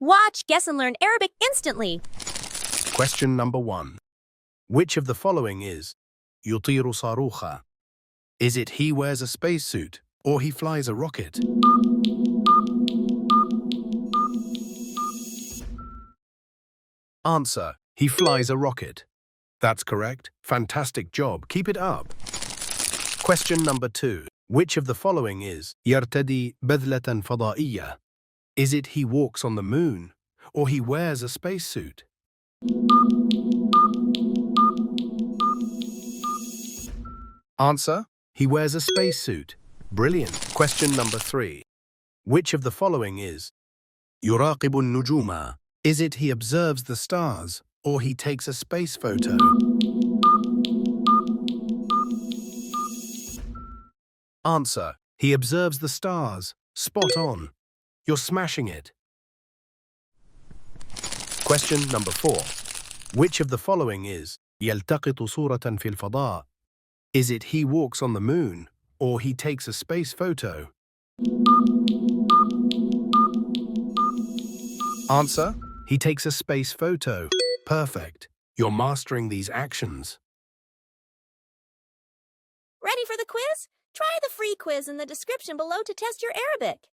Watch, guess, and learn Arabic instantly. Question number 1. Which of the following is يطير صاروخا? Is it he wears a spacesuit or he flies a rocket? Answer: he flies a rocket. That's correct. Fantastic job. Keep it up. Question number 2. Which of the following is يرتدي بذلة فضائية? Is it he walks on the moon or he wears a spacesuit? Answer: he wears a spacesuit. Brilliant. Question number 3. Which of the following is يراقب النجوم? Is it he observes the stars or he takes a space photo? Answer: he observes the stars. Spot on. You're smashing it. Question number 4. Which of the following is يلتقط صورة في الفضاء? Is it he walks on the moon or he takes a space photo? Answer: he takes a space photo. Perfect. You're mastering these actions. Ready for the quiz? Try the free quiz in the description below to test your Arabic.